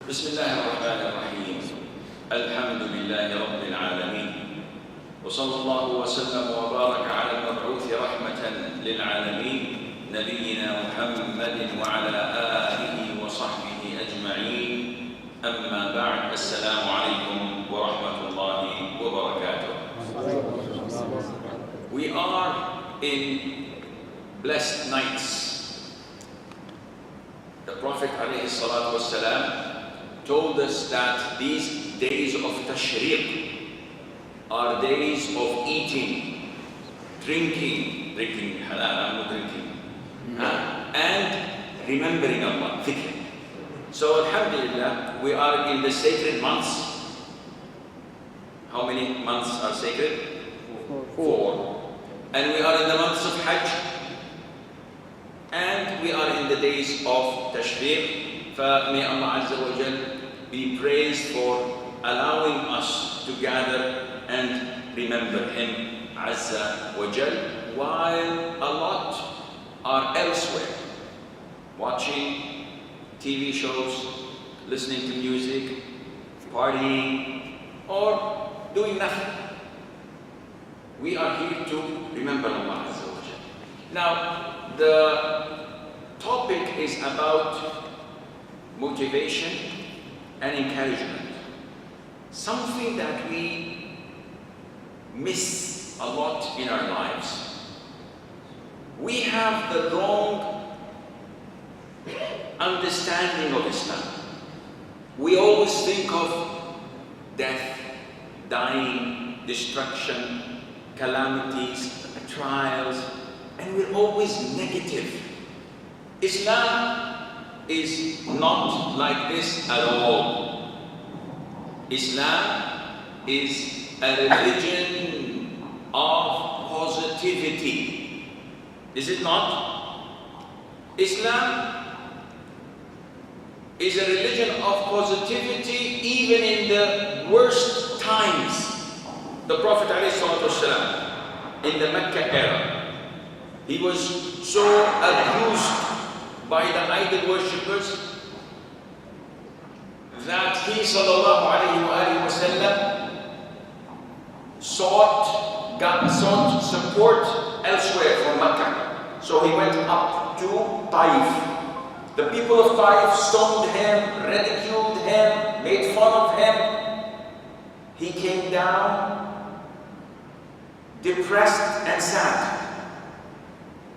بسم الله الرحمن الرحيم. الحمد لله رب العالمين، وصلى الله وسلم وبارك على المبعوث رحمة للعالمين نبينا محمد وعلى آله وصحبه أجمعين. أما بعد، السلام عليكم ورحمة الله وبركاته. We are in blessed nights. The Prophet ﷺ told us that these days of tashriq are days of eating, drinking halal, I'm not drinking, and remembering Allah, dhikr. So alhamdulillah, we are in the sacred months. How many months are sacred? Four. And we are in the months of Hajj, and we are in the days of tashriq. May Allah Azza wa Jal be praised for allowing us to gather and remember Him Azza wa Jal, while a lot are elsewhere, watching TV shows, listening to music, partying, or doing nothing. We are here to remember Allah Azza wa Jal. Now, the topic is about motivation and encouragement. Something that we miss a lot in our lives. We have the wrong understanding of Islam. We always think of death, dying, destruction, calamities, trials, and we're always negative. Islam is not like this at all. Islam is a religion of positivity. Is it not? Islam is a religion of positivity even in the worst times. The Prophet ﷺ in the Mecca era, he was so abused by the idol worshippers that he sallallahu alayhi wa sallam sought support elsewhere from Mecca. So he went up to Taif. The people of Taif stoned him, ridiculed him, made fun of him. He came down depressed and sad,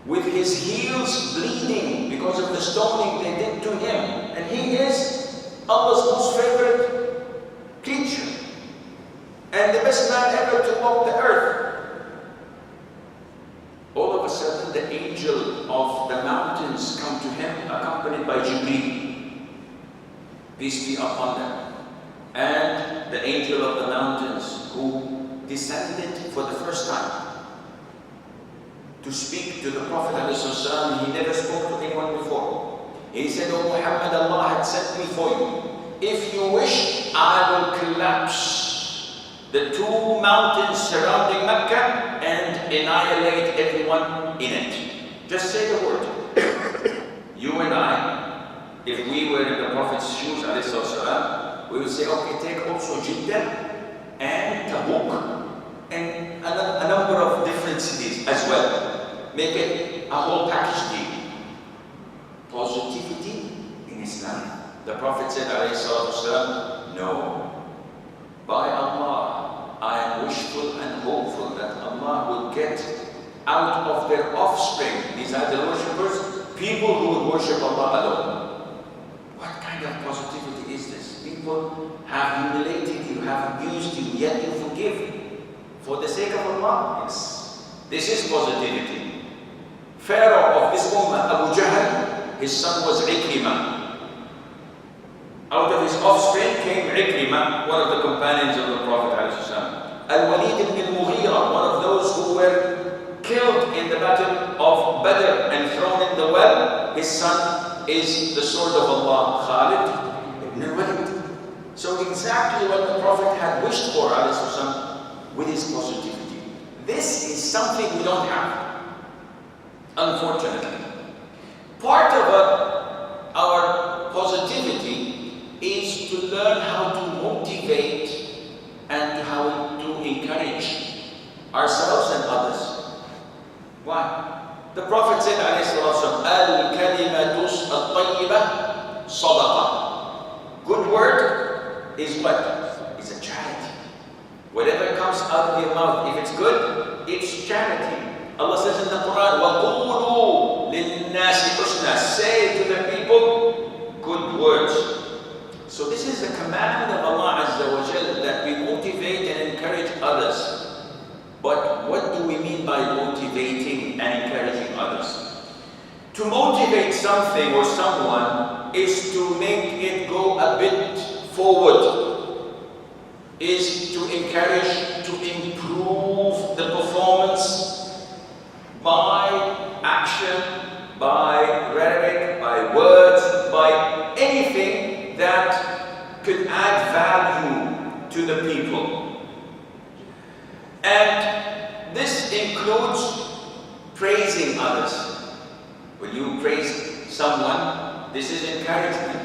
with his heels bleeding because of the stoning they did to him. And he is Allah's most favorite creature and the best man ever to walk the earth. All of a sudden, the angel of the mountains come to him, accompanied by Jibreel, peace be upon them. And the angel of the mountains, who descended for the first time to speak to the Prophet ﷺ, he never spoke to anyone before. He said, "Oh Muhammad, Allah had sent me for you. If you wish, I will collapse the two mountains surrounding Mecca and annihilate everyone in it. Just say the word." You and I, if we were in the Prophet's shoes, ﷺ, we would say, okay, take also Jeddah and Tabuk and a number of different cities as well. Make it a whole package deal. Positivity in Islam. The Prophet said, ﷺ, no. By Allah, I am wishful and hopeful that Allah will get out of their offspring, these idol worshippers, people who would worship Allah alone. What kind of positivity is this? People have humiliated you, have abused you, yet you forgive. For the sake of Allah, yes. This is positivity. Pharaoh of this ummah, Abu Jahl, his son was Ikrimah. Out of his offspring came Ikrimah, one of the companions of the Prophet ﷺ. Al-Walid ibn al-Mughira, one of those who were killed in the battle of Badr and thrown in the well. His son is the sword of Allah, Khalid ibn al-Walid. So exactly what the Prophet had wished for ﷺ, with his positivity. This is something we don't have, unfortunately. Part of our positivity is is to learn how to motivate and how to encourage ourselves and others. Why? The Prophet said, Al-kalimatu al-tayyibah sadaqah. Good word is what? It's a charity. Whatever comes out of your mouth, if it's good, it's charity. Allah says in the Quran, وَقُولُوا لِلنَّاسِ حُسْنًا. Say to the people good words. So this is the command of Allah Azza wa Jal, that we motivate and encourage others. But what do we mean by motivating and encouraging others? To motivate something or someone is to make it go a bit forward, is to encourage, to improve the performance by action, by rhetoric, by words, by anything that could add value to the people. And this includes praising others. When you praise someone, this is encouragement.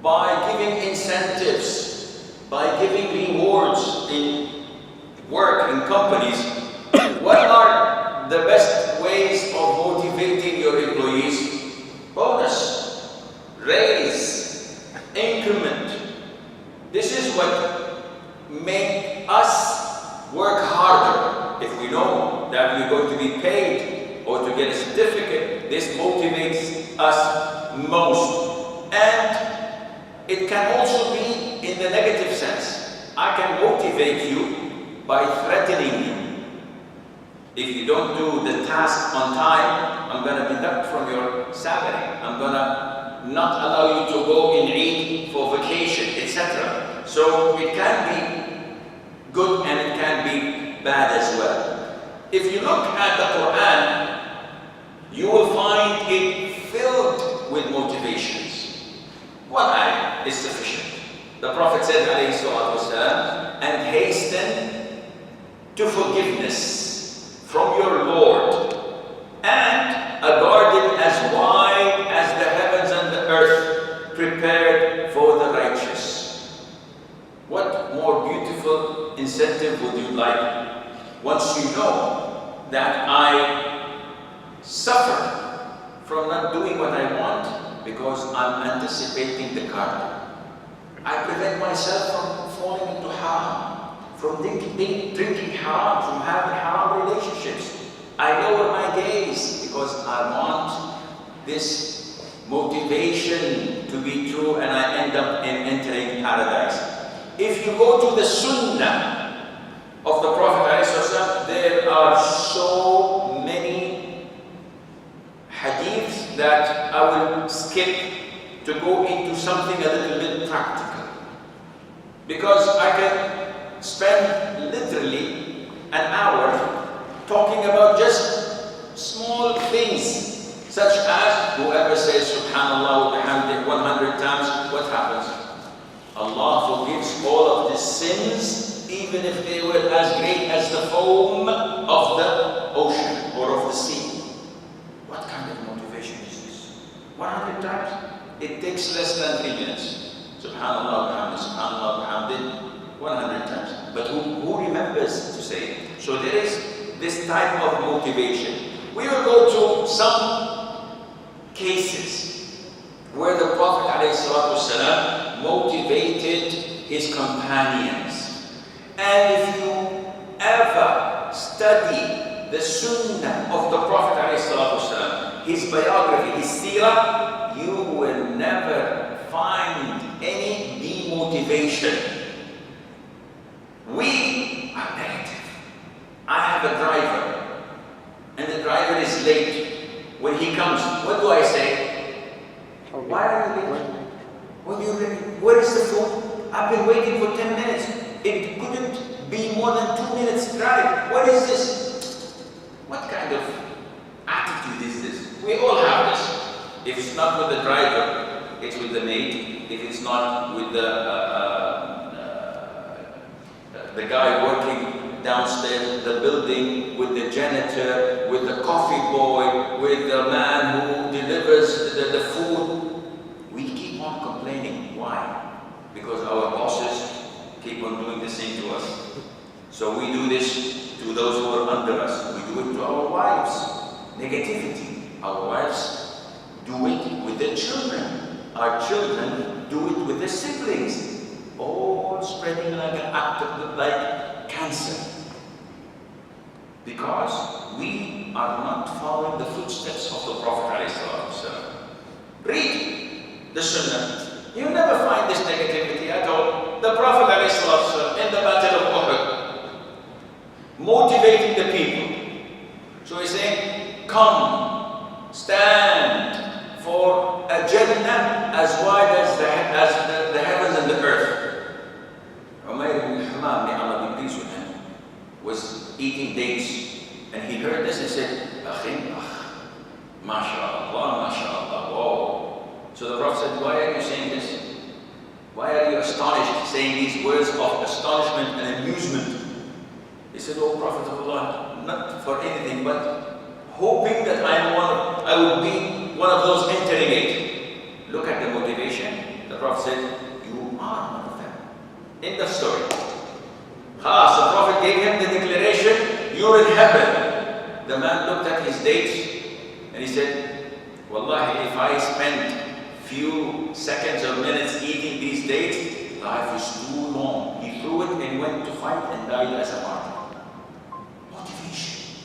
By giving incentives, by giving rewards in work, in companies. What are the best ways of motivating your employees? Bonus, raise, increment. This is what makes us work harder. If we know that we're going to be paid or to get a certificate, this motivates us most. And it can also be in the negative sense. I can motivate you by threatening you. If you don't do the task on time, I'm going to deduct from your salary. I'm going to not allow you to go in Eid for vacation, etc. So it can be good and it can be bad as well. If you look at the Quran, you will find it filled with motivations. One ayah is sufficient. The Prophet said, alayhi salatu wasalam, and hasten to forgiveness from your Lord, and a garden as wide as the heavens and the earth, prepared for the righteous. What more beautiful incentive would you like? Once you know that I suffer from not doing what I want because I'm anticipating the karma. I prevent myself from falling into haram, from drinking haram, from having haram relationships. I lower my gaze because I want this motivation to be true, and I end up in entering paradise. If you go to the Sunnah of the Prophet ﷺ, there are so many hadiths that I will skip to go into something a little bit practical. Because I can spend literally an hour talking about just small things, such as whoever says Subhanallah wa bihamdih 100 times, what happens? Allah forgives all of the sins, even if they were as great as the foam of the ocean or of the sea. What kind of motivation is this? 100 times? It takes less than 3 minutes. Subhanallah wa bihamdih, Subhanallah wa bihamdih, 100 times. But who remembers to say it? So there is this type of motivation. We will go to some cases where the Prophet ﷺ motivated his companions. And if you ever study the Sunnah of the Prophet ﷺ, his biography, his seerah, you will never find any demotivation. We are negative. I have a driver, and the driver is late. When he comes, what do I say? Why are you late? Where is the food? I've been waiting for 10 minutes. It couldn't be more than 2 minutes drive. What is this? What kind of attitude is this? We all have this. If it's not with the driver, it's with the maid. If it's not with the guy working downstairs, the building, with the janitor, with the coffee boy, with the man who delivers the food, we keep on complaining. Why? because our bosses keep on doing the same to us. So we do this to those who are under us. We do it to our wives. Negativity. Our wives do it with their children. Our children do it with their siblings. All spreading like like cancer. Because we are not following the footsteps of the Prophet ﷺ. Read the Sunnah. You never find this negativity at all. The Prophet ﷺ in the Battle of Uhud, motivating the people. So he's saying, come, stand for a Jannah as wide as the heavens and the earth. Umayr ibn Hammam, may Allah be pleased with him, was eating dates, and he heard this and said, Hakeem, MashaAllah, MashaAllah, whoa. So the Prophet said, why are you saying this? Why are you astonished, saying these words of astonishment and amusement? He said, oh Prophet of Allah, not for anything, but hoping that I would be one of those entering it. Look at the motivation. The Prophet said, you are one of them. In the story. The Prophet gave him the declaration, you're in heaven. The man looked at his dates and he said, Wallahi, if I spend few seconds or minutes eating these dates, life is too long. He threw it and went to fight and died as a martyr. Motivation.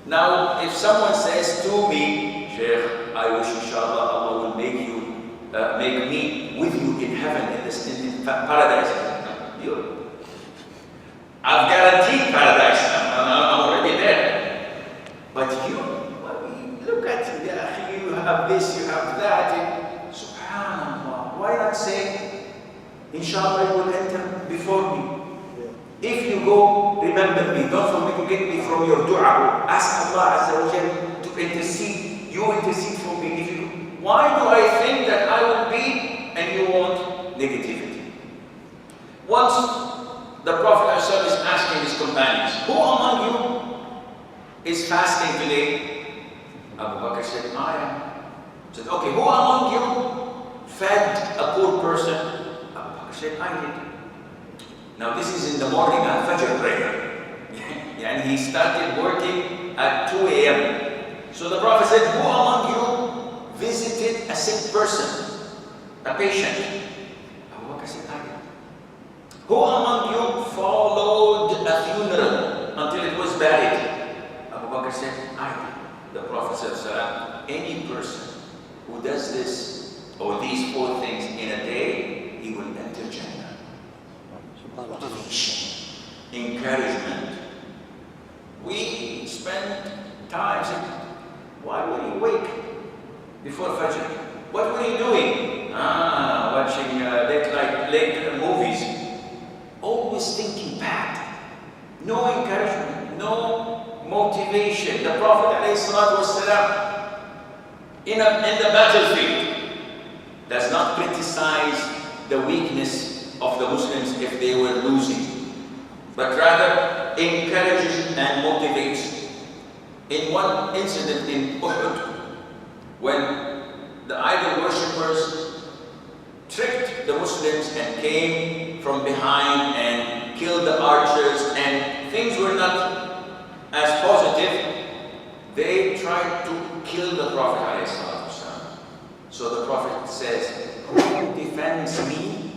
Now, if someone says to me, Shaykh, I wish inshallah Allah will make me with you in heaven, in paradise. I've guaranteed paradise. I'm already there. But you, look at you. You have this, you have that. Subhanallah. Why not say, inshallah you will enter before me. If you go, remember me. Don't forget me from your dua. Ask Allah Azza wa Jalla to intercede. You intercede for me. Why do I think that I will be and you want negativity? Once the Prophet ﷺ is asking his companions, who among you is fasting today? Abu Bakr said, I am. He said, okay, who among you fed a poor person? Abu Bakr said, I did. Now this is in the morning at Fajr prayer. And he started working at 2 a.m. So the Prophet said, who among you visited a sick person, a patient? Abu Bakr said, I did. Who among you followed a funeral until it was buried? Abu Bakr said, I did. The Prophet said, any person who does this or these 4 things in a day, he will enter Jannah. Motivation, encouragement. We spend time saying, why were you awake before Fajr? What were you doing? Watching late movies. Always thinking bad. No encouragement, no motivation. The Prophet ﷺ in the battlefield does not criticize the weakness of the Muslims if they were losing, but rather encourages and motivates. In one incident in Uhud, when the idol worshippers tricked the Muslims and came from behind and killed the archers and things were not as positive, they tried to kill the Prophet ﷺ. So the Prophet says, who defends me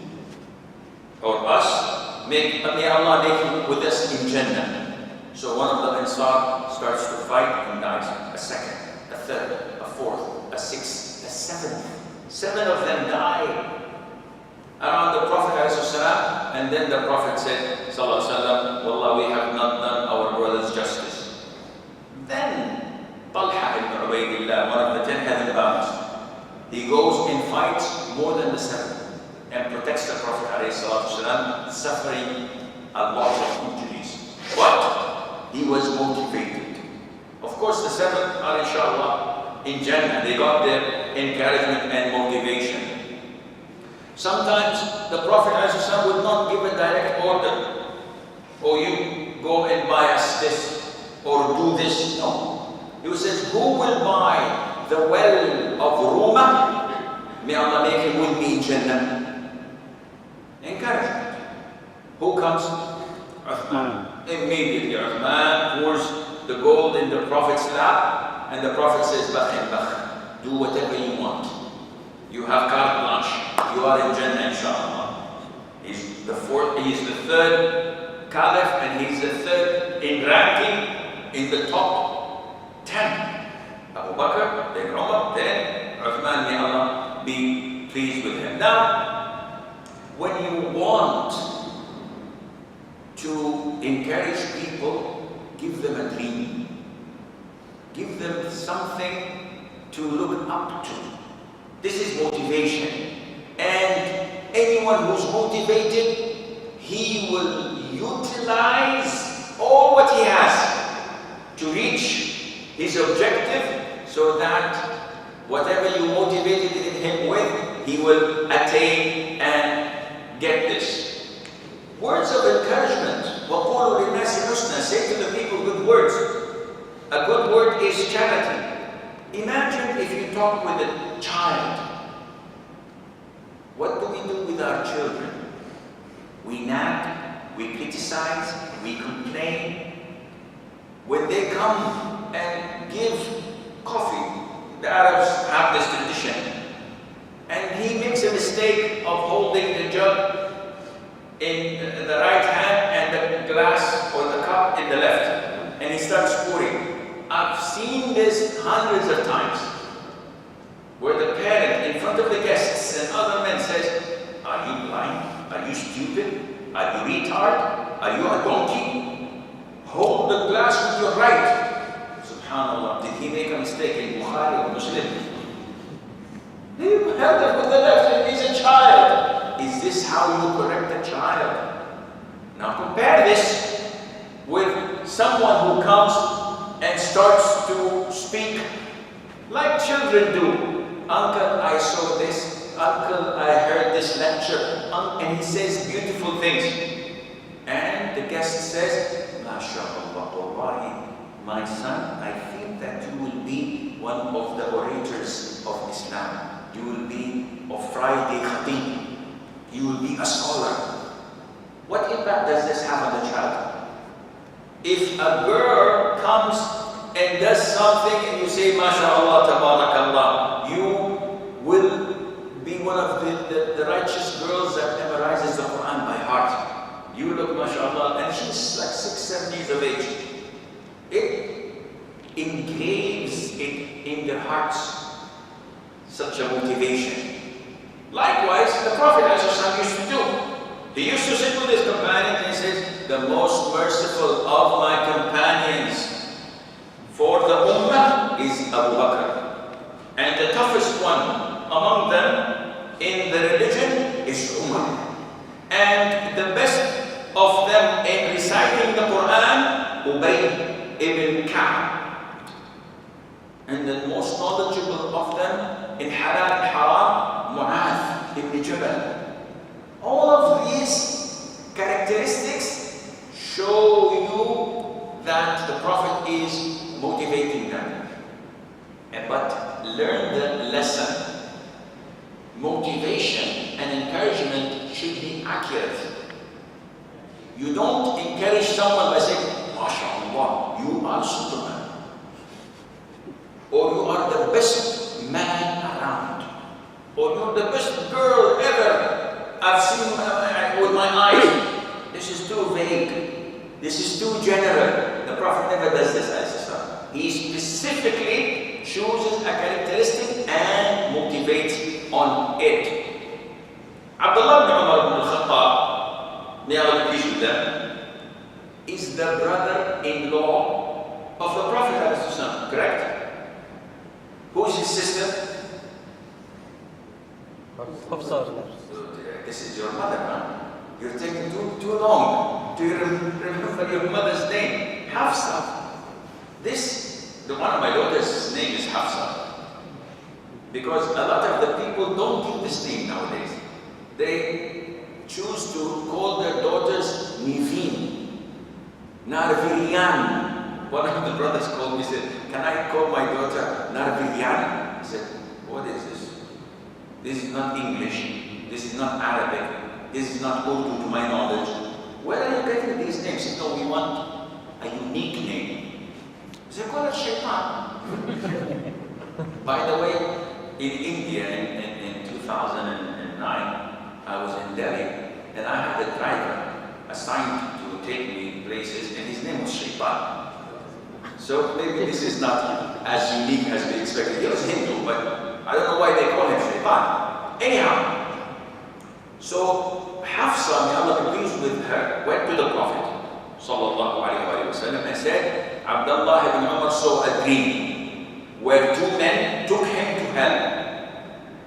or us, may Allah make him with us in Jannah. So one of the Ansar starts to fight and dies. A second, a third, a fourth, a sixth, a seventh. 7 of them die around the Prophet ﷺ, and then the Prophet said, Sallallahu Alaihi Wasallam, Wallah, we have not done our brothers justice. Then Talha ibn Ubaydillah, one of the 10 heaven bounds, he goes and fights more than the 7 and protects the Prophet ﷺ, suffering a lot of injuries. But he was motivated. Of course, the 7 are inshallah in Jannah. They got their encouragement and motivation. Sometimes the Prophet ﷺ would not give a direct order. Oh, you go and buy us this or do this. No. He says, who will buy the well of Ruma? May Allah make him with me in Jannah. Encouragement. Who comes? Uthman. Immediately Uthman pours the gold in the Prophet's lap, and the Prophet says, Bakh, do whatever you want. You have carte blanche. You are in Jannah, inshallah. He's the third caliph, and he's the third in ranking in the top 10. Abu Bakr, then Umar, then Uthman, may Allah be pleased with him. Now, when you want to encourage people, give them a dream. Give them something to look up to. This is motivation. And anyone who's motivated, he will utilize all what he has to reach his objective, so that whatever you motivated him with, he will attain and get this. Words of encouragement. وَقُولُوا لِلنَّاسِ حُسْنًا. Say to the people good words. A good word is charity. Imagine if you talk with a child. What do we do with our children? We nag, we criticize, we complain. When they come and give coffee, the Arabs have this tradition, and he makes a mistake of holding the jug in the right hand and the glass or the cup in the left, and he starts pouring. I've seen this hundreds of times, where the parent in front of the guests and other men says, are you blind? Are you stupid? Are you retard? Are you a donkey? Hold the glass with your right. Subhanallah, did he make a mistake in Bukhari or Muslim? He held it with the left, and he's a child. Is this how you correct a child? Now compare this with someone who comes and starts to speak like children do. Uncle, I saw this. Uncle, I heard this lecture. And he says beautiful things. And the guest says, MashaAllah, Wallahi, my son, I think that you will be one of the orators of Islam. You will be a Friday Hakeem. You will be a scholar. What impact does this have on the child? If a girl comes and does something and you say, MashaAllah, Tabarakallah, you will be one of the righteous girls that memorizes the Quran by heart. You look, MashaAllah, and she's like 6, 7 years of age. It engraves it in their hearts, such a motivation. Likewise, the Prophet ﷺ used to do. He used to sit with his companions and he says, the most merciful of my companions for the Ummah is Abu Bakr. And the toughest one among them in the religion is Umar. And the best of them in reciting the Quran, Ubay ibn Ka'b. And the most knowledgeable of them in halal and haram, Mu'adh ibn Jabal. All of these characteristics show you that the Prophet is motivating them. But learn the lesson. Motivation and encouragement should be accurate. You don't encourage someone by saying, MashaAllah, you are Superman. Or you are the best man around. Or you're the best girl ever I've seen with my eyes. This is too vague. This is too general. The Prophet never does this, as he specifically chooses a characteristic and motivates on it. Abdullah ibn Umar ibn al-Khattab, may Allah be pleased with them, is the brother-in-law of the Prophet, correct? Who is his sister? This is your mother, huh? You're taking too long to remember your mother's name. Hafsa. One of my daughter's name is Hafsa. Because a lot of the people don't give this name nowadays. They choose to call their daughters Nifin, Narvirian. One of the brothers called me and said, can I call my daughter Narvirian? I said, what is this? This is not English. This is not Arabic. This is not Urdu to my knowledge. Where are you getting these names? He said, no, we want a unique name. They call it Shaitan. By the way, in India in 2009, I was in Delhi and I had a driver assigned to take me places and his name was Shaitan. So maybe this is not as unique as we expected. He was Hindu, but I don't know why they call him Shaitan. Anyhow, so Hafsa, may Allah be pleased with her, went to the Prophet sallallahu alaihi wasallam and said, Abdullah ibn Umar saw a dream where two men took him to hell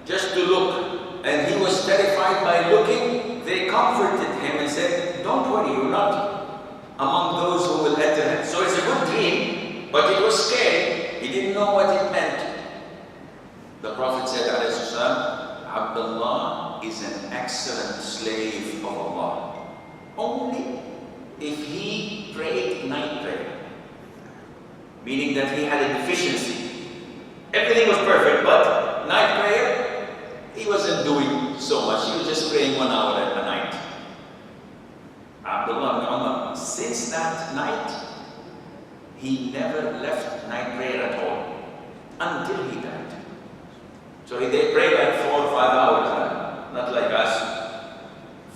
just to look, and he was terrified by looking. They comforted him and said, don't worry, you're not among those who will enter hell. So it's a good dream, but it was scary. He didn't know what it meant. The Prophet said, alayhi salam, Abdullah is an excellent slave of Allah, only if he prayed night prayer, meaning that he had a deficiency. Everything was perfect, but night prayer, he wasn't doing so much. He was just praying 1 hour a night. Abdullah ibn Umar, since that night, he never left night prayer at all until he died. So they pray like 4 or 5 hours, not like us.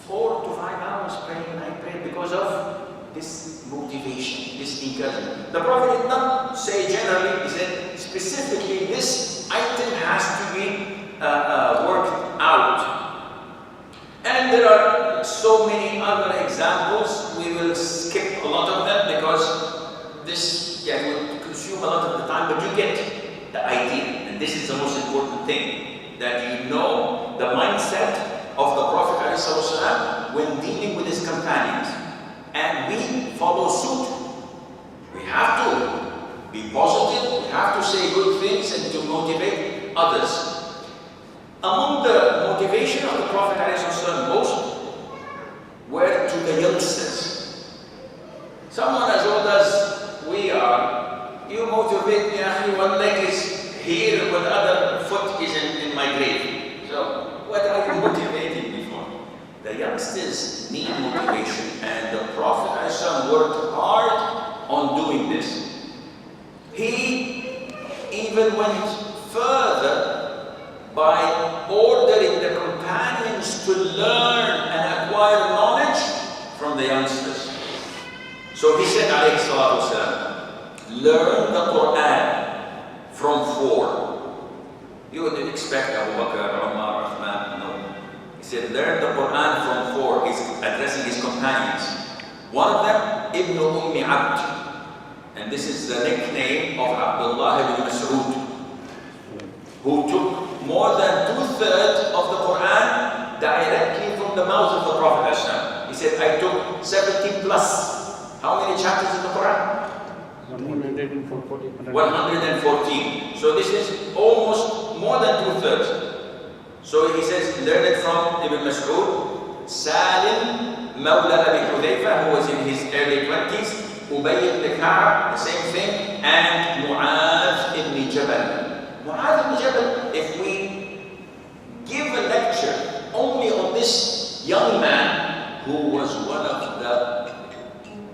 4 to 5 hours praying night prayer because of this motivation, this encouragement. The Prophet did not say generally, he said specifically this item has to be worked out. And there are so many other examples. We will skip a lot of them because this will consume a lot of the time, but you get the idea. And this is the most important thing, that you know the mindset of the Prophet ﷺ when dealing with his companions. And we follow suit. We have to be positive, we have to say good things and to motivate others. Among the motivation of the Prophet ﷺ most were to the youngsters. Someone as old as we are, you motivate me, akhi, one leg is here, one other foot is in my grave. So what are you motivating me for? The youngsters need motivation, and the Prophet ﷺ worked hard on doing this. He even went further by ordering the companions to learn and acquire knowledge from the youngsters. So he said, alayhi salatu wasalam, learn the Quran from 4. You would expect Abu Bakr, Umar, Uthman, no. He said, learn the Quran from 4. He's addressing his companions. One of them, Ibn Ummi Abd. And this is the nickname of Abdullah ibn Mas'ud, who took more than 2/3 of the Quran directly from the mouth of the Prophet ﷺ. He said, I took 70 plus. How many chapters in the Quran? 114. So this is almost more than 2/3. So he says, learn it from Ibn Mas'ud, Salim, Mawla Abi Hudayfa, who was in his early 20s, Ubay ibn Ka'b, the same thing, and Mu'adh ibn Jabal. Mu'adh ibn Jabal, if we give a lecture only on this young man who was one of the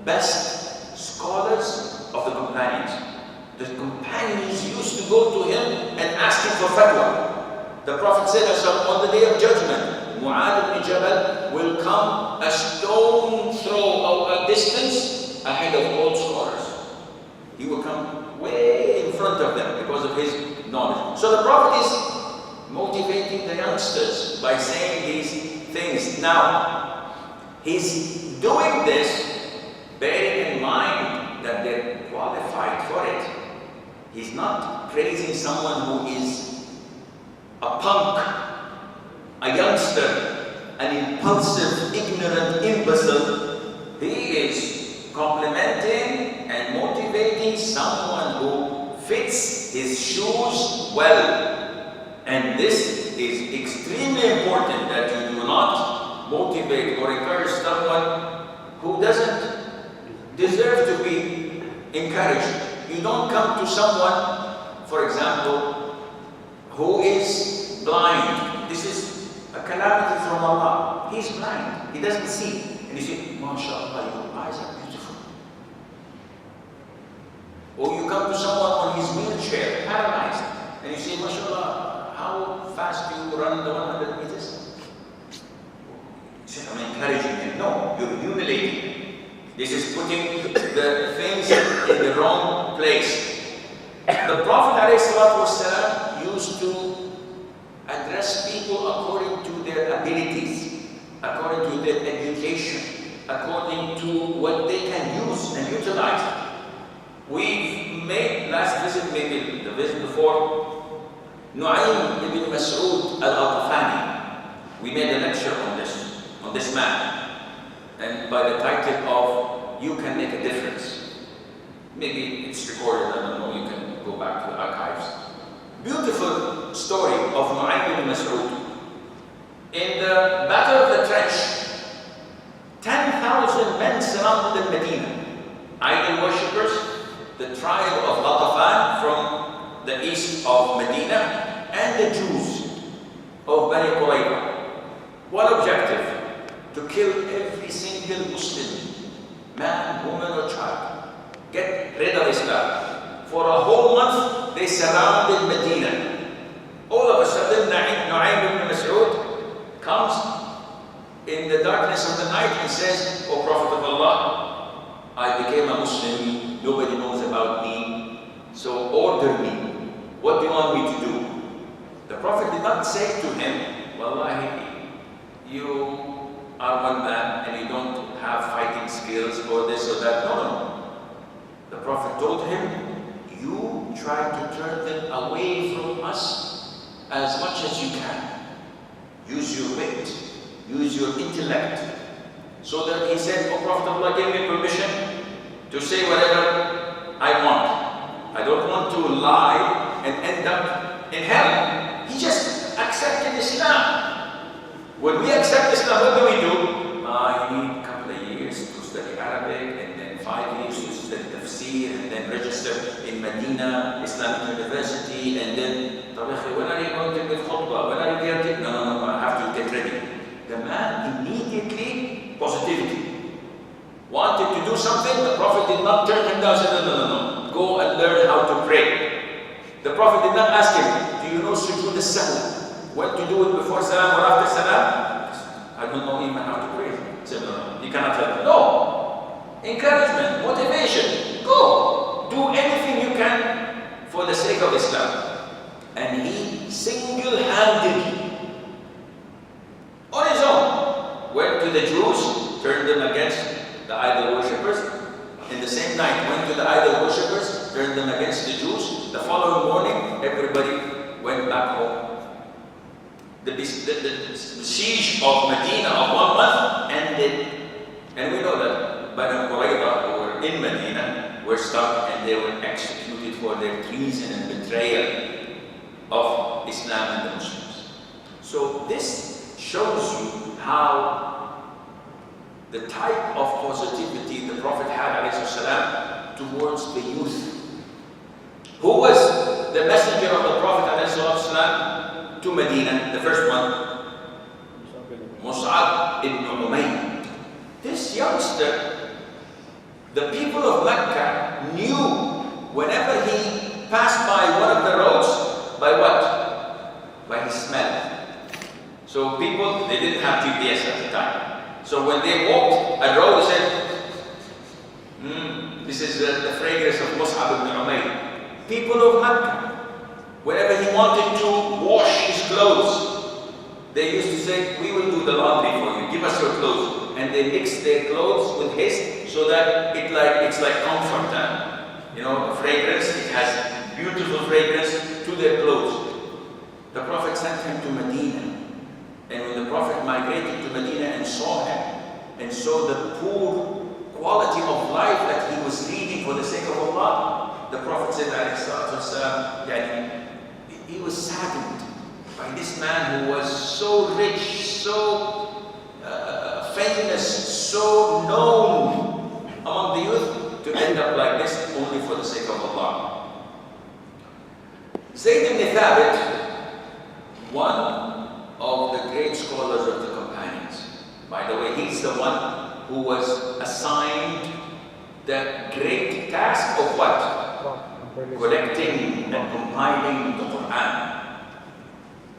best scholars of the companions. The companions used to go to him and ask him for fatwa. The Prophet said, on the day of judgment, Mu'adh ibn Jabal will come a stone throw or a distance ahead of all scholars. He will come way in front of them because of his knowledge. So the Prophet is motivating the youngsters by saying these things. Now, he's doing this bearing in mind that they're qualified for it. He's not praising someone who is a punk, a youngster, an impulsive, ignorant imbecile. He is complimenting and motivating someone who fits his shoes well. And this is extremely important, that you do not motivate or encourage someone who doesn't deserve to be encouraged. You don't come to someone, for example, who is blind. This is a a calamity from Allah. He's blind, he doesn't see. And you say, MashaAllah, your eyes are beautiful. Or you come to someone on his wheelchair, paralyzed, and you say, MashaAllah, how fast do you run the 100 meters? You say, I'm encouraging him. No, you're humiliating him. This is putting the things in the wrong place. The Prophet ﷺ used to address people according to their abilities, according to their education, according to what they can use and utilize. We made last visit, maybe the visit before, Nu'aym ibn Mas'ud al-Qafani. We made a lecture on this man, and by the title of "You Can Make a Difference." Maybe it's recorded, I don't know, you can go back to the archives. Beautiful story of Nu'aym ibn Mas'ud. In the Battle of the Trench, 10,000 men surrounded Medina. Idol worshippers, the tribe of Ghatafan from the east of Medina, and the Jews of Bani Qurayza. One objective: to kill every single Muslim, man, woman, or child. Get rid of Islam. For a whole month, they surrounded Medina. All of a sudden, Nu'aym ibn Mas'ud comes in the darkness of the night and says, "O Prophet of Allah, I became a Muslim, nobody knows about me, so order me. What do you want me to do?" The Prophet did not say to him, "Wallahi, you are one man and you don't have fighting skills or this or that." No. The Prophet told him, "You try to turn them away from us as much as you can. Use your wit, use your intellect." So that he said, "O Prophet of Allah, give me permission to say whatever I want. I don't want to lie and end up in hell." He just accepted Islam. When we accept Islam, what do? You need a couple of years to study Arabic, and then 5 years to study tafsir, and then register in Medina Islamic University, and then, when are you going to give khutbah? When are you getting? No, I have to get ready. The man immediately, positivity. Wanted to do something, the Prophet did not turn him down and said, no, go and learn how to pray. The Prophet did not ask him, "Do you know sujood as-salam? When to do it before salam or after salam?" "I don't know even how to pray." He said, "No, you cannot tell me." No. Encouragement, motivation. Go. Do anything you can for the sake of Islam. And he single-handedly, on his own, went to the Jews, turned them against the idol worshippers. In the same night, went to the idol worshippers, turned them against the Jews. The following morning, everybody went back home. The siege of Medina of 1 month ended. And we know that Bani Qurayza, who were in Medina, were stuck and they were executed for their treason and betrayal of Islam and the Muslims. So this shows you how the type of positivity the Prophet had ﷺ towards the youth. Who was the messenger of the Prophet ﷺ to Medina? The first one, Mus'ab ibn Umayr. This youngster, the people of Mecca knew whenever he passed by one of the roads, by what? By his smell. So people, they didn't have GPS at the time. So when they walked a road, they said, this is the fragrance of Mus'ab ibn Umayr. People of Mecca, whenever he wanted to wash his clothes, they used to say, "We will do the laundry for you, give us your clothes." And they mix their clothes with his so that it's like comfort. You know, the fragrance, it has beautiful fragrance to their clothes. The Prophet sent him to Medina. And when the Prophet migrated to Medina and saw him, and saw the poor quality of life that he was leading for the sake of Allah, the Prophet said, he was saddened by this man who was so rich, so famous, so known among the youth, to end up like this only for the sake of Allah. Zayd ibn Thabit, one of the great scholars of the companions. By the way, he's the one who was assigned the great task of what? Collecting and compiling the Quran.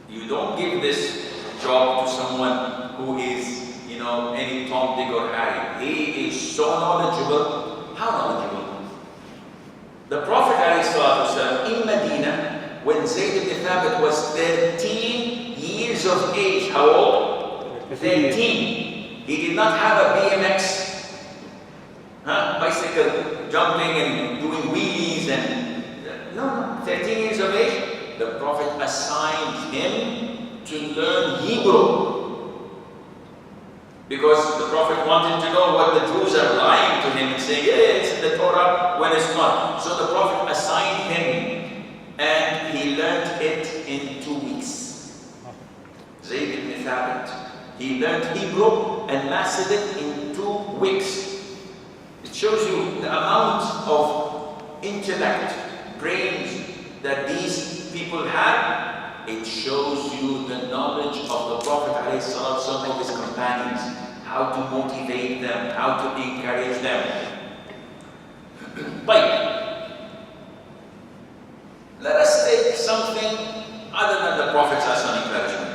You don't give this job to someone who is, any Tom, Dick or Harry. He is so knowledgeable. How knowledgeable? The Prophet ﷺ in Medina, when Zayd ibn Thabit was 13 years of age, how old? 13. He did not have a BMX, bicycle jumping and doing wheelies and no, 13 years of age. The Prophet assigned him to learn Hebrew. Because the Prophet wanted to know what the Jews are lying to him and saying, yeah, it's in the Torah when it's not. So the Prophet assigned him and he learned it in 2 weeks. Zayd ibn Thabit. He learned Hebrew and mastered it in 2 weeks. It shows you the amount of intellect, brains that these people had. It shows you the knowledge of the Prophet ﷺ of his companions, how to motivate them, how to encourage them. But let us take something other than the Prophet's encouragement.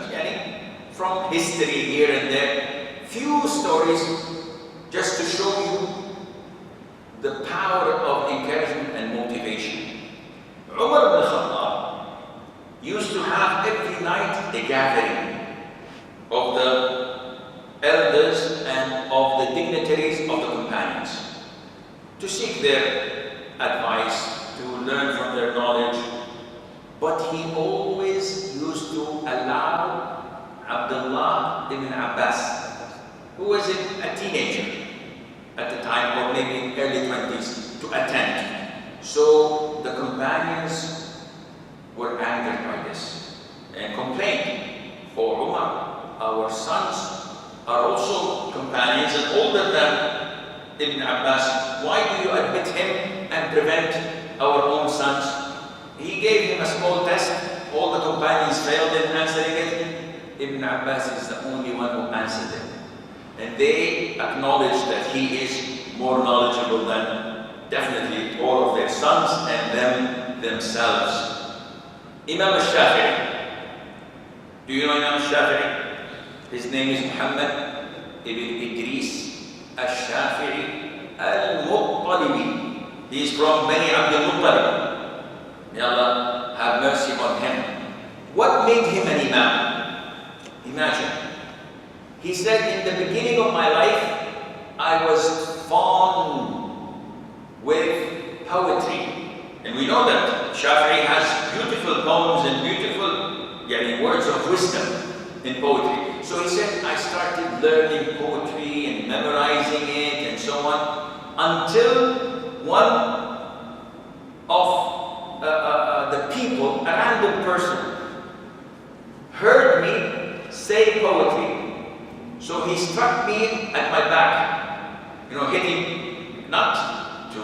From history here and there, few stories just to show you the power of encouragement and motivation. Umar ibn Khattab used to have every night a gathering of the elders and of the dignitaries of the companions to seek their advice, to learn from their knowledge. But he always used to allow Abdullah ibn Abbas, who was a teenager at the time, or maybe early 20s, to attend. So the companions were angered by this and complained, "Oh Umar, our sons are also companions and older than Ibn Abbas. Why do you admit him and prevent our own sons?" He gave him a small test. All the companions failed in answering it. Ibn Abbas is the only one who answered it. And they acknowledged that he is more knowledgeable than definitely all of their sons and them themselves. Imam al-Shafi'i. Do you know Imam al-Shafi'i? His name is Muhammad ibn Idris al-Shafi'i al-Muttalibi. He is from Bani Abdul Muttalib. May Allah have mercy on him. What made him an Imam? Imagine. He said, in the beginning of my life, I was fond with poetry. And we know that Shafi'i has beautiful poems and beautiful words of wisdom in poetry. So he said, I started learning poetry and memorizing it and so on, until one of the people, a random person, heard me say poetry. So he struck me at my back, hitting, not to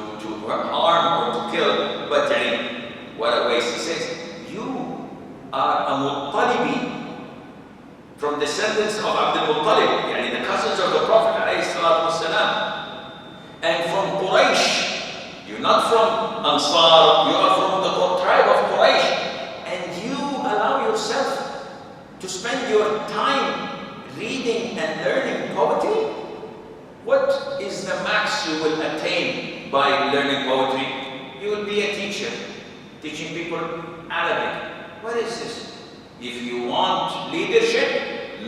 harm or to kill, but what a waste. He says, you are a Muttalibi, from descendants of Abdul Muttalib, the cousins of the Prophet ﷺ, and from Quraysh. You're not from Ansar, you are from the tribe of Quraysh, and you allow yourself to spend your time reading and learning poetry? What is the max you will attain by learning poetry? You will be a teacher, teaching people Arabic. What is this? If you want leadership,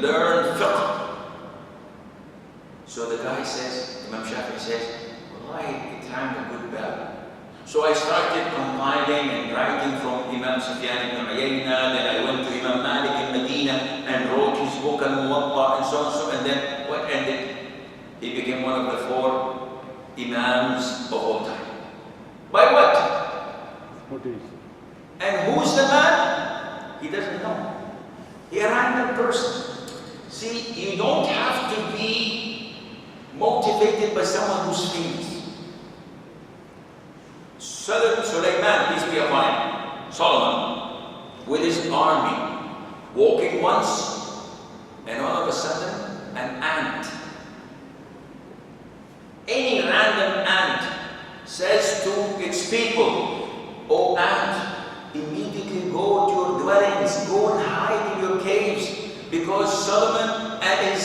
learn fiqh. So the guy says, Imam Shafi'i says, wallahi, it rang a good bell. So I started compiling and writing from Imam Sufyan ibn Uyayna, then I went to Imam Malik in Medina and wrote his book Al-Muwatta and so on, and then what ended? He became one of the 4 Imams of all time. By what? And who's the man? He doesn't know. He's a random person. See, you don't have to be motivated by someone who's famous. Sulaiman, peace be upon him, Solomon, with his army, walking once and all of a sudden, an ant, any random ant, says to its people, "Oh ant, immediately go to your dwellings, go and hide in your caves, because Solomon and his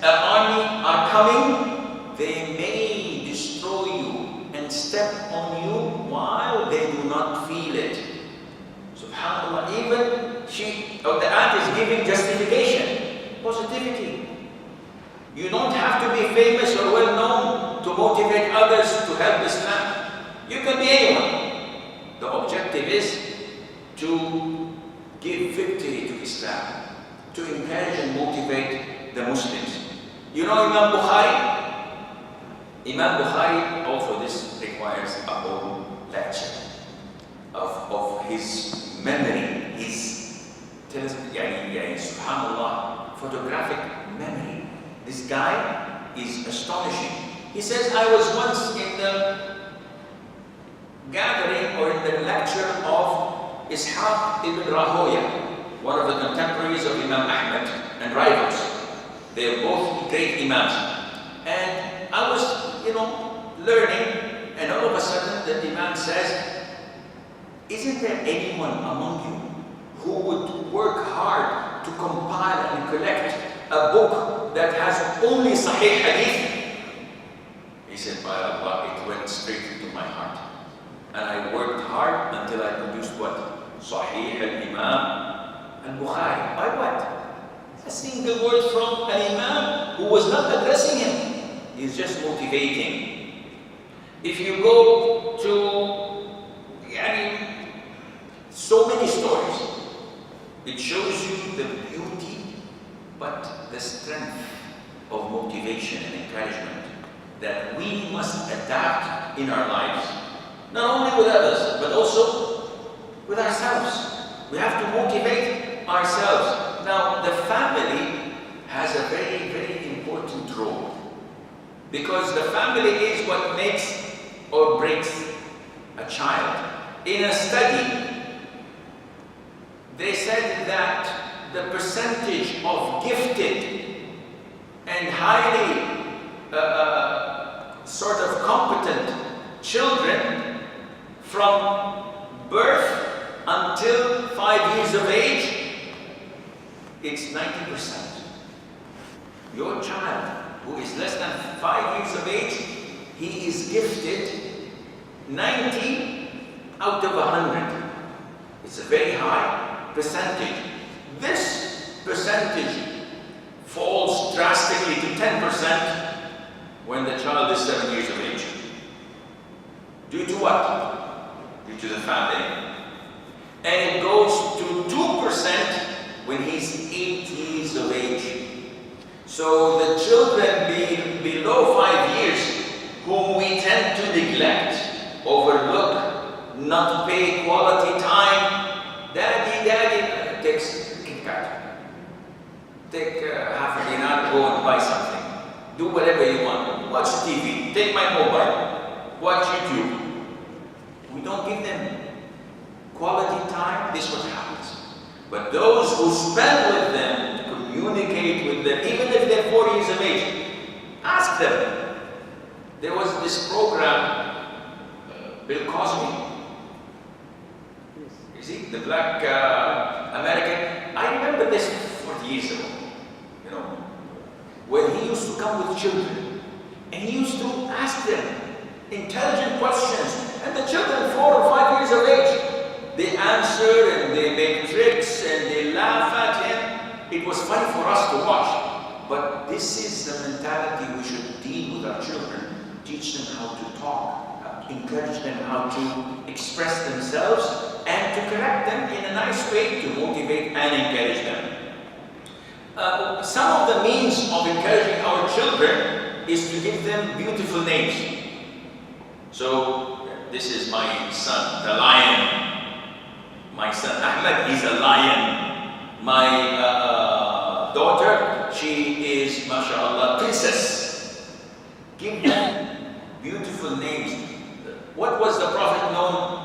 army are coming. They may destroy you and step on you while they do not feel it." SubhanAllah, even the ant is giving justification, positivity. You don't have to be famous or well known to motivate others to help Islam. You can be anyone. The objective is to give victory to Islam, to encourage and motivate the Muslims. You know Imam Bukhari? Imam Bukhari, also this requires a whole lecture of his memory, his subhanallah, photographic memory. This guy is astonishing. He says, "I was once in the gathering or in the lecture of Ishaq ibn Rahoya, one of the contemporaries of Imam Ahmad and rivals. They are both great Imams. And I was, learning, and all of a sudden the Imam says, "Isn't there anyone among you who would work hard to compile and collect a book that has only Sahih Hadith?" He said, "By Allah, it went straight into my heart. And I worked hard until I produced what? Sahih al-Imam al-Bukhari." By what? A single word from an Imam who was not addressing him. He's just motivating. If you go to so many stories, it shows you the beauty, but the strength of motivation and encouragement that we must adapt in our lives. Not only with others, but also with ourselves. We have to motivate ourselves. Now, the family has a very, very important role, because the family is what makes or breaks a child. In a study, they said that the percentage of gifted and highly sort of competent children from birth until 5 years of age, it's 90%. Your child who is less than 5 years of age, he is gifted 90 out of 100. It's a very high percentage. This percentage falls drastically to 10% when the child is 7 years of age. Due to what? Due to the family. And it goes to 2% when he's 8 years of age. So the children below 5 years, whom we tend to neglect, overlook, not pay quality time. Daddy, takes Kit Kat. Take half a dinar, go and buy something. Do whatever you want. Watch TV, take my mobile, watch YouTube. We don't give them quality time, this is what happens. But those who spend with them, communicate with them, even if they're 4 years of age, ask them. There was this program, Bill Cosby. Is he the black American? I remember this 40 years ago, when he used to come with children and he used to ask them intelligent questions, and the children 4 or 5 years of age, they answer and they make tricks and they laugh at him. It was funny for us to watch, but this is the mentality we should deal with our children. Teach them how to talk, encourage them how to express themselves, and to correct them in a nice way to motivate and encourage them. Some of the means of encouraging our children is to give them beautiful names. So, this is my son, the lion. My son Ahmed, he's a lion. My daughter, she is, mashallah, princess. Give them beautiful names. What was the Prophet known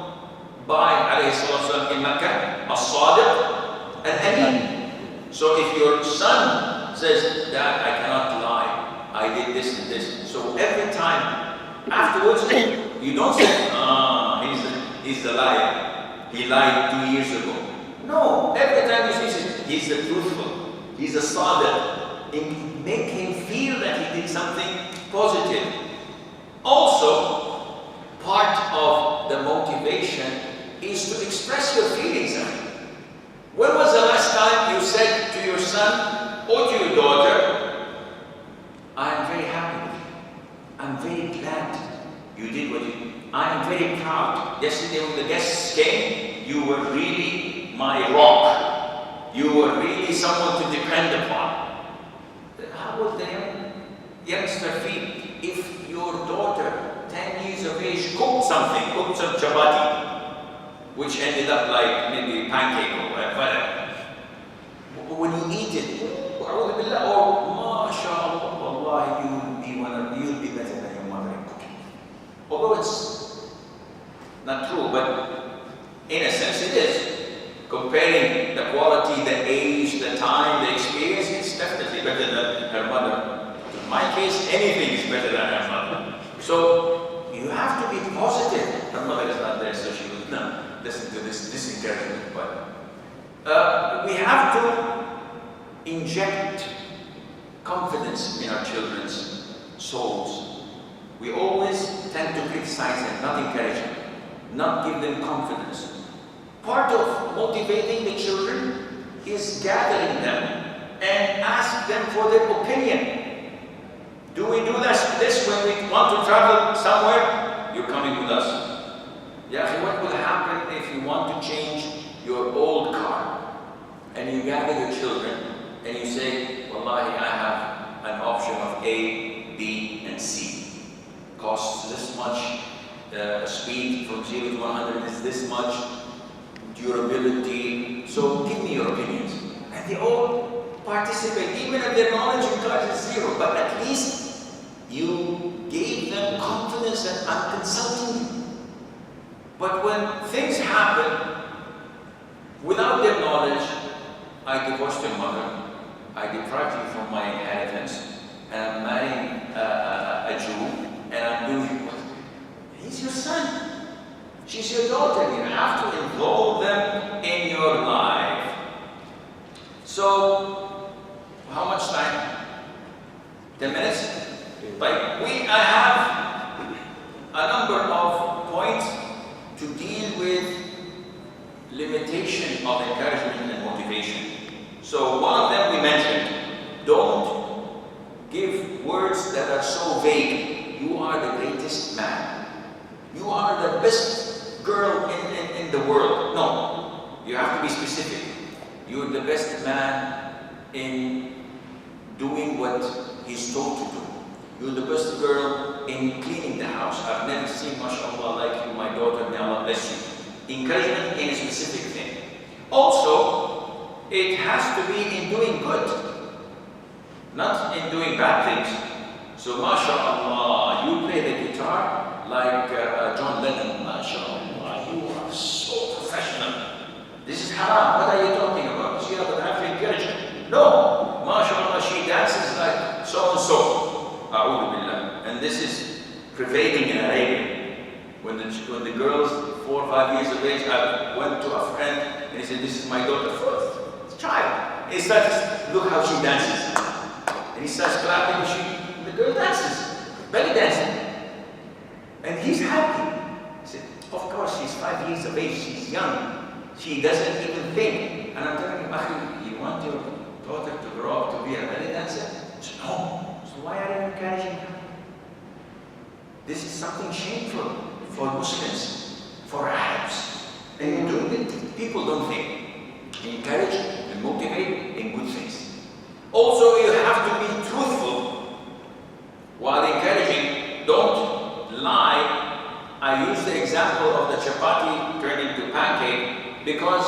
by, alayhi salatu in Mecca? As-Sadiq, Al-Amin. So if your son says, Dad, I cannot lie. I did this and this. So every time afterwards, you don't say, he's the liar. He lied 2 years ago. No, every time you see he's the truthful. He's a sadiq. And make him feel that he did something positive. Also, part of the motivation is to express your feelings. When was the last time you said to your son or to your daughter, I am very happy with you. I'm very glad you did what you did. I am very proud. Yesterday when the guests came, you were really my rock. You were really someone to depend upon. How would the youngster feel if your daughter, 10 years of age, cooked some chapati, which ended up like maybe pancake or whatever. When you eat it, or mashallah, wallahi, you'll be better than your mother in cooking. Although it's not true, but in a sense it is. Comparing the quality, the age, the time, the experience, it's definitely better than her mother. In my case, anything is better than her mother. So you have to be positive. Her mother is not there, so she will not listen to this encouragement. But we have to inject confidence in our children's souls. We always tend to criticize them, not encourage them, not give them confidence. Part of motivating the children is gathering them and ask them for their opinion. Do we do this when we want to travel somewhere? You're coming with us. Yeah, what will happen if you want to change your old car and you gather your children and you say, Wallahi, I have an option of A, B, and C. Costs this much, speed from 0 to 100 is this much, durability, so give me your opinions. And they all participate, even if their knowledge in cars is 0, but at least you gave them confidence that I'm consulting you. But when things happen without their knowledge, I divorced your mother, I deprived you from my inheritance, and I'm marrying a Jew, and I'm doing what? He's your son. She's your daughter. You have to involve them in your life. So, how much time? 10 minutes? Like, I have a number of points to deal with limitation of encouragement and motivation. So, one of them we mentioned, don't give words that are so vague. You are the greatest man. You are the best girl in the world. No, you have to be specific. You're the best man in doing what he's told to do. You're the best girl in cleaning the house. I've never seen, mashallah, like you, my daughter, may Allah bless you. Encouragement in a specific thing. Also, it has to be in doing good, not in doing bad things. So, mashallah, you play the guitar like John Lennon, mashallah, you are so professional. This is haram. What are you talking about? She doesn't have to encourage her. No, mashallah, she dances like so and so. A'udhu billah. And this is prevailing in Arabia. When the girls, 4 or 5 years of age, I went to a friend and he said, this is my daughter first child. And he starts, look how she dances. And he starts clapping, the girl dances, belly dancing. And he's happy. He said, of course, she's 5 years of age, she's young. She doesn't even think. And I'm telling him, Akhi, you want your daughter to grow up to be a belly dancer? He said, no. So why are you encouraging her? This is something shameful for Muslims, for Arabs. And people don't think. Encourage and motivate in good things. Also, you have to be truthful while encouraging. Don't lie. I use the example of the chapati turning to pancake because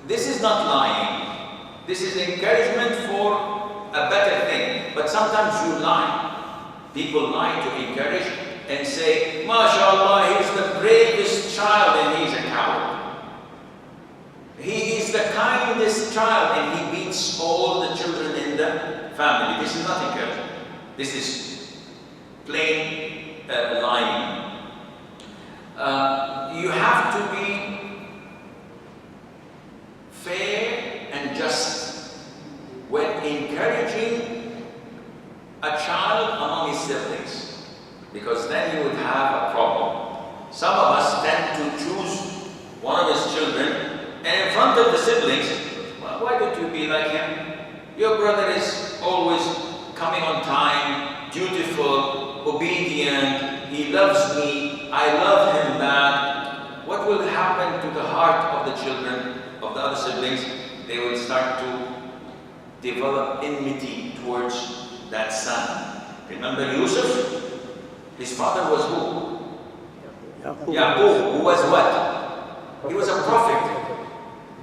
this is not lying. This is encouragement for a better thing. But sometimes you lie. People lie to encourage and say, MashaAllah, he's the bravest child and he's a coward. He is the kindest child and he beats all the children in the family. This is not encouragement. This is plain lying. You have to be fair and just when encouraging a child among his siblings, because then you would have a problem. Some of us tend to choose one of his children, and in front of the siblings, well, why don't you be like him? Your brother is always coming on time, dutiful, obedient, he loves me, I love him back. What will happen to the heart of the children, of the other siblings? They will start to develop enmity towards that son. Remember Yusuf? His father was who? Yaqub, who was what? He was a prophet.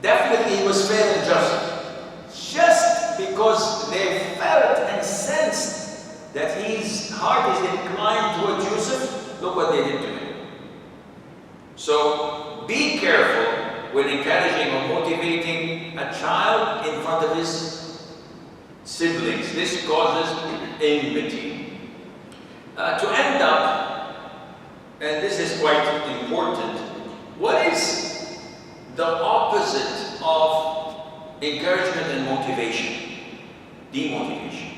Definitely he was fair and just. Just because they felt and sensed that his heart is inclined towards Yusuf, look what they did to him. So be careful when encouraging or motivating a child in front of his siblings. This causes enmity. To end up, and this is quite important, what is the opposite of encouragement and motivation? Demotivation.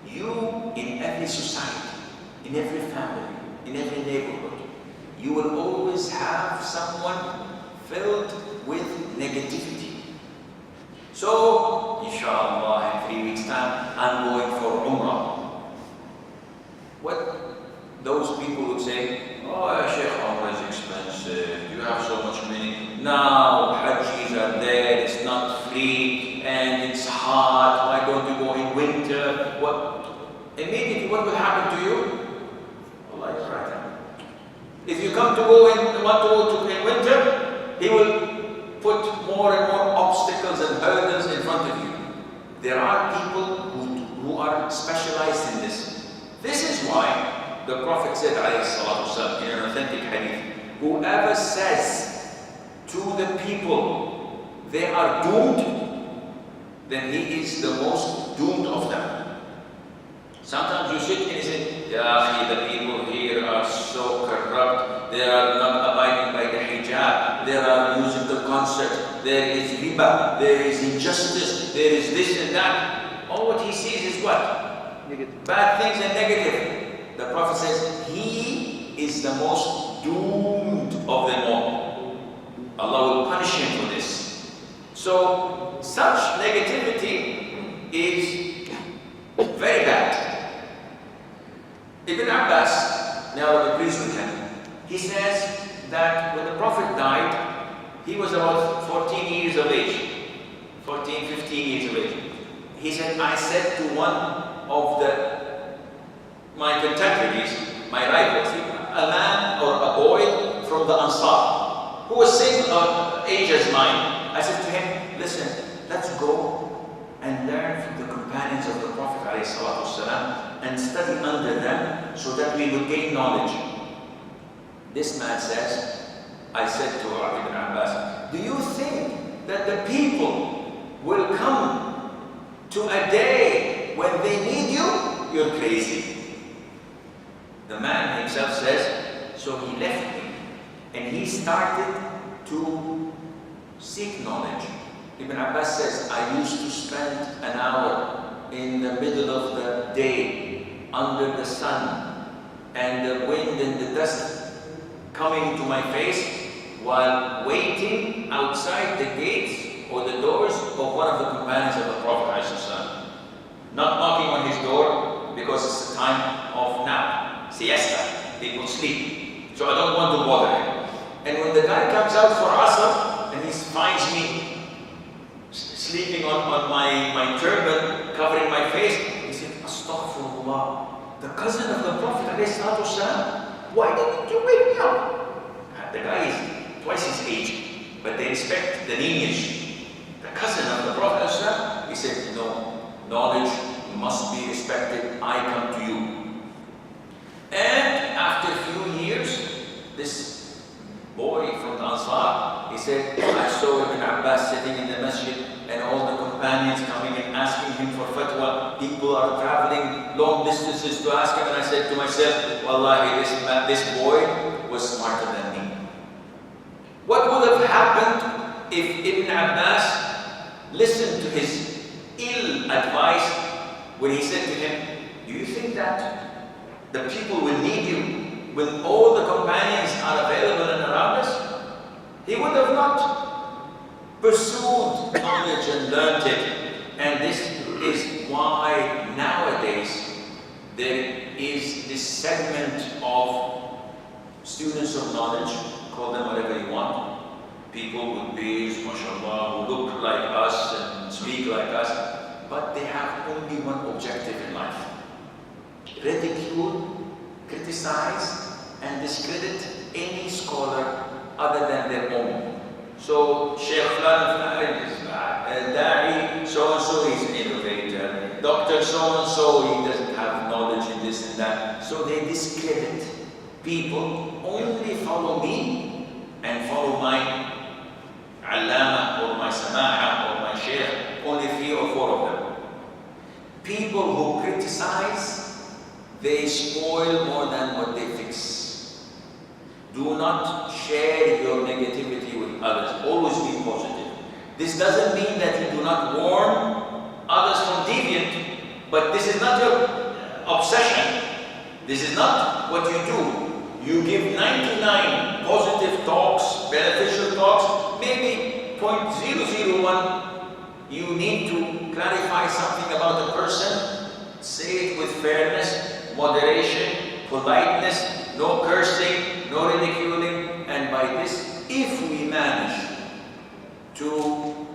You, in every society, in every family, in every neighborhood, you will always have someone filled with negativity. So, inshallah, in 3 weeks' time, I'm going for Umrah. What those people would say, oh, Sheikh, Umrah is expensive, you have so much money. Now, Hajjis are there, it's not free, and it's hot, why don't you go in winter? Immediately, what will happen to you? Allah is right. If you want to go in winter, He will put more and more obstacles and hurdles in front of you. There are people who are specialized in this. This is why the Prophet said, ﷺ, in an authentic hadith, whoever says to the people they are doomed, then he is the most doomed of them. Sometimes you sit and you say, Ya, the people here are so corrupt, they are not abiding by the hijab, there are musical concerts, there is riba, there is injustice, there is this and that. All what he sees is what? Negative. Bad things and negative. The Prophet says, he is the most doomed of them all. Allah will punish him for this. So, such negativity is very bad. Ibn Abbas, may Allah be pleased with him, he says that when the Prophet died, he was about 14 years of age. 14, 15 years of age. He said, I said to one of my contemporaries, my rivals, a man or a boy from the Ansar, who was same age as mine. I said to him, listen, let's go and learn from the companions of the Prophet ﷺ and study under them so that we would gain knowledge. This man says, I said to Ibn Abbas, do you think that the people will come to a day when they need you? You're crazy. The man himself says, so he left me and he started to seek knowledge. Ibn Abbas says, I used to spend an hour in the middle of the day under the sun and the wind and the dust coming to my face while waiting outside the gates or the doors of one of the companions of the Prophet ﷺ. Not knocking on his door because it's a time of nap, siesta, people sleep. So I don't want to bother him. And when the guy comes out for Asr and he finds me sleeping on my turban, covering my face, he said, Astaghfirullah, the cousin of the Prophet ﷺ, why didn't you wake me up? The guy is twice his age, but they respect the lineage. The cousin of the Prophet ﷺ, he said, no, knowledge must be respected, I come to you. And after a few years, this boy from the Ansar He said, I saw Ibn Abbas sitting in the masjid and all the companions coming and asking him for fatwa. People are traveling long distances to ask him, and I said to myself, Wallahi, this boy was smarter than me. What would have happened if Ibn Abbas listened to his ill advice when he said to him, do you think that the people will need you when all the companions are available and around us? He would have not pursued knowledge and learned it. And this is why nowadays there is this segment of students of knowledge, call them whatever you want, people with beards, mashallah, who look like us and speak like us, but they have only one objective in life: ridicule, criticize, and discredit any scholar other than their own. So, Sheikh Fulan is bad, Da'i so-and-so is an innovator, Dr. so-and-so, he doesn't have knowledge in this and that. So they discredit people, only follow me and follow my Allama or my Samaha or my Sheikh, only 3 or 4 of them. People who criticize, they spoil more than what they fix. Do not share your negativity with others. Always be positive. This doesn't mean that you do not warn others from deviant, but this is not your obsession. This is not what you do. You give 99 positive talks, beneficial talks, maybe 0.001. You need to clarify something about a person. Say it with fairness, moderation, politeness, no cursing, no ridiculing, and by this, if we manage to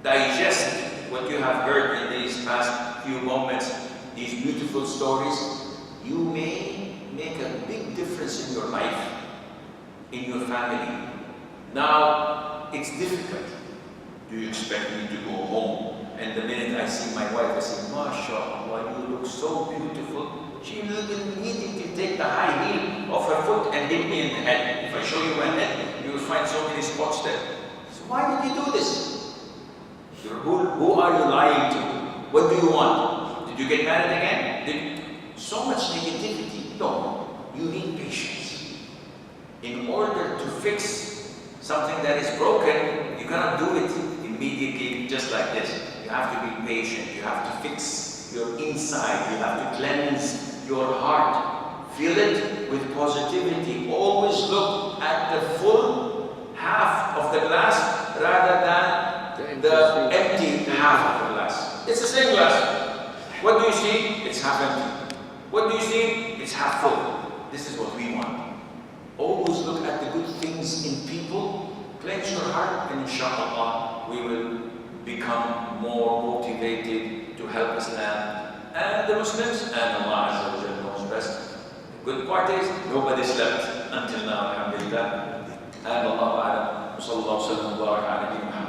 digest what you have heard in these past few moments, these beautiful stories, you may make a big difference in your life, in your family. Now, it's difficult. Do you expect me to go home? And the minute I see my wife, I say, MashaAllah, you look so beautiful. She will be needing to take the high heel of her foot and hit me in the head. If I show you my head, you will find so many spots there. So why did you do this? Who are you lying to? What do you want? Did you get married again? So much negativity. No, you need patience. In order to fix something that is broken, you cannot do it immediately just like this. You have to be patient. You have to fix your inside. You have to cleanse your heart. Fill it with positivity. Always look at the full half of the glass rather than the empty half of the glass. It's the same glass. What do you see? It's half empty. What do you see? It's half full. This is what we want. Always look at the good things in people. Cleanse your heart, and inshallah we will become more motivated to help Islam and the Muslims, and Allah Azza wa Jalla knows best. The good part is nobody slept until now, alhamdulillah. And Allah A'lam. Sallallahu alaihi wa sallam.